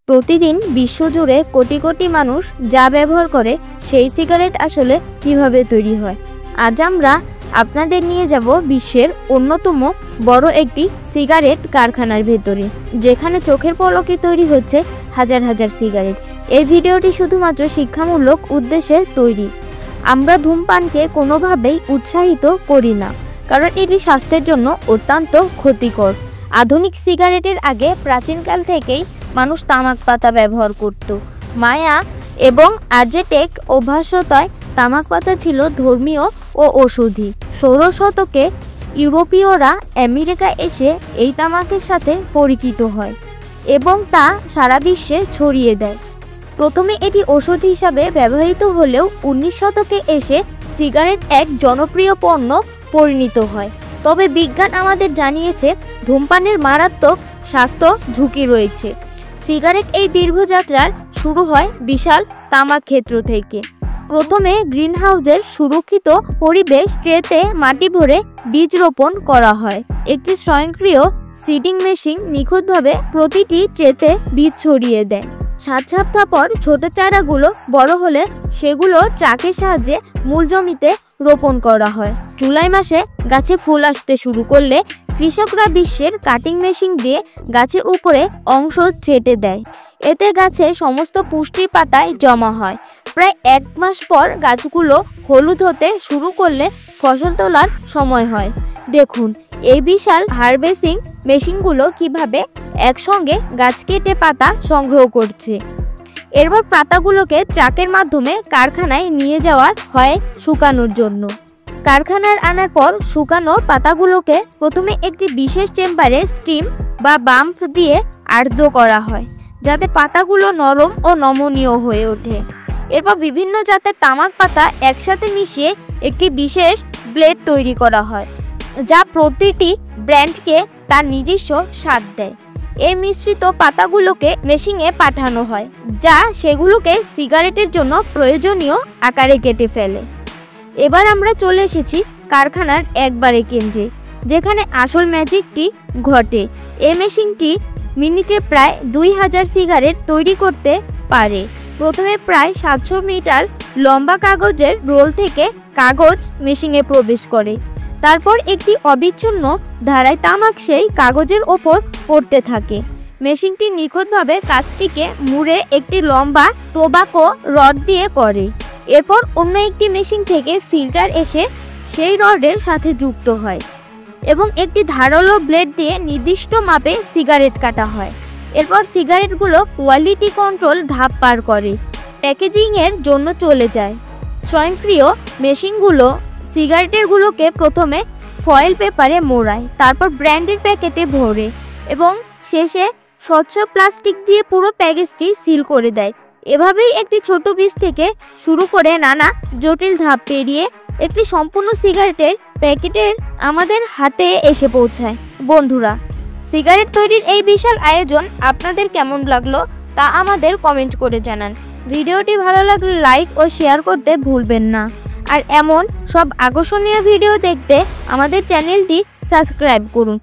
প্রতিদিন বিশ্বজুড়ে কোটি কোটি মানুষ যা ব্যবহার করে সেই সিগারেট আসলে কিভাবে তৈরি হয়। আজ আমরা আপনাদের নিয়ে যাব বিশ্বের অন্যতম বড় একটি সিগারেট কারখানার ভেতরে, যেখানে চোখের পলকে তৈরি হচ্ছে হাজার হাজার সিগারেট। এই ভিডিওটি শুধুমাত্র শিক্ষামূলক উদ্দেশ্যে তৈরি। আমরা ধূমপানকে কোনোভাবেই উৎসাহিত করি না, কারণ এটি স্বাস্থ্যের জন্য অত্যন্ত ক্ষতিকর। আধুনিক সিগারেটের আগে প্রাচীনকাল থেকেই মানুষ তামাক পাতা ব্যবহার করত। মায়া এবং আজটেক অভ্যাসতায় তামাক পাতা ছিল ধর্মীয় ও ঔষধি। 16 শতকে ইউরোপীয়রা আমেরিকা এসে এই তামাকের সাথে পরিচিত হয় এবং তা সারা বিশ্বে ছড়িয়ে দেয়। প্রথমে এটি ঔষধ হিসাবে ব্যবহৃত হলেও 19 শতকে এসে সিগারেট এক জনপ্রিয় পণ্য পরিণত হয়। তবে বিজ্ঞান আমাদের জানিয়েছে ধূমপানের মারাত্মক স্বাস্থ্য ঝুঁকি রয়েছে। সিগারেট এই দীর্ঘযাত্রার শুরু হয় বিশাল তামাক ক্ষেত্র থেকে। প্রথমে গ্রিনহাউসের সুরক্ষিত পরিবেশ ট্রেতে মাটি ভরে বীজ রোপণ করা হয়। একটি স্বয়ংক্রিয় সিডিং মেশিন নিখুঁতভাবে প্রতিটি ট্রেতে বীজ ছড়িয়ে দেয়। 7 সপ্তাহ পর ছোট চারাগুলো বড় হলে সেগুলো ট্রাকের সাহায্যে মূল জমিতে রোপণ করা হয়। জুলাই মাসে গাছে ফুল আসতে শুরু করলে কৃষকরা বিশ্বের কাটিং মেশিন দিয়ে গাছের উপরে অংশ ছেটে দেয়। এতে গাছের সমস্ত পুষ্টির পাতায় জমা হয়। প্রায় 1 মাস পর গাছগুলো হলুদ হতে শুরু করলে ফসল তোলার সময় হয়। দেখুন এই বিশাল হারভেস্টিং মেশিনগুলো কিভাবে একসঙ্গে গাছ কেটে পাতা সংগ্রহ করছে। এরপর পাতাগুলোকে ট্রাকের মাধ্যমে কারখানায় নিয়ে যাওয়া হয় শুকানোর জন্য। কারখানার আনার পর শুকানো পাতাগুলোকে প্রথমে একটি বিশেষ চেম্বারে স্টিম বা বাম্প দিয়ে আর্দ্র করা হয়, যাতে পাতাগুলো নরম ও নমনীয় হয়ে ওঠে। এরপর বিভিন্ন জাতের তামাক পাতা একসাথে মিশিয়ে একটি বিশেষ ব্লেড তৈরি করা হয়, যা প্রতিটি ব্র্যান্ডকে তার নিজস্ব স্বাদ দেয়। এই মিশ্রিত পাতাগুলোকে মেশিনে পাঠানো হয়, যা সেগুলোকে সিগারেটের জন্য প্রয়োজনীয় আকারে কেটে ফেলে। এবার আমরা চলে এসেছি কারখানার একবারে কেন্দ্রে, যেখানে আসল ম্যাজিকটি ঘটে। এই মেশিনটি মিনিটে প্রায় 2000 সিগারেট তৈরি করতে পারে। প্রথমে প্রায় 700 মিটার লম্বা কাগজের রোল থেকে কাগজ মেশিনে প্রবেশ করে। তারপর একটি অবিচ্ছিন্ন ধারায় তামাক সেই কাগজের ওপর পড়তে থাকে। মেশিনটি নিখুঁতভাবে কাজটিকে মুড়ে একটি লম্বা টোবাকো রড দিয়ে করে। এরপর অন্য একটি মেশিন থেকে ফিল্টার এসে সেই রডের সাথে যুক্ত হয় এবং একটি ধারালো ব্লেড দিয়ে নির্দিষ্ট মাপে সিগারেট কাটা হয়। এরপর সিগারেটগুলো কোয়ালিটি কন্ট্রোল ধাপ পার করে প্যাকেজিংয়ের জন্য চলে যায়। স্বয়ংক্রিয় মেশিনগুলো সিগারেটেরগুলোকে প্রথমে ফয়েল পেপারে মোড়ায়, তারপর ব্র্যান্ডের প্যাকেটে ভরে এবং শেষে স্বচ্ছ প্লাস্টিক দিয়ে পুরো প্যাকেজটি সিল করে দেয়। এভাবেই একটি ছোট বীজ থেকে শুরু করে নানা জটিল ধাপ পেরিয়ে একটি সম্পূর্ণ সিগারেটের প্যাকেটের আমাদের হাতে এসে পৌঁছায়। বন্ধুরা, সিগারেট তৈরির এই বিশাল আয়োজন আপনাদের কেমন লাগলো তা আমাদের কমেন্ট করে জানান। ভিডিওটি ভালো লাগলে লাইক ও শেয়ার করতে ভুলবেন না। আর এমন সব আকর্ষণীয় ভিডিও দেখতে আমাদের চ্যানেলটি সাবস্ক্রাইব করুন।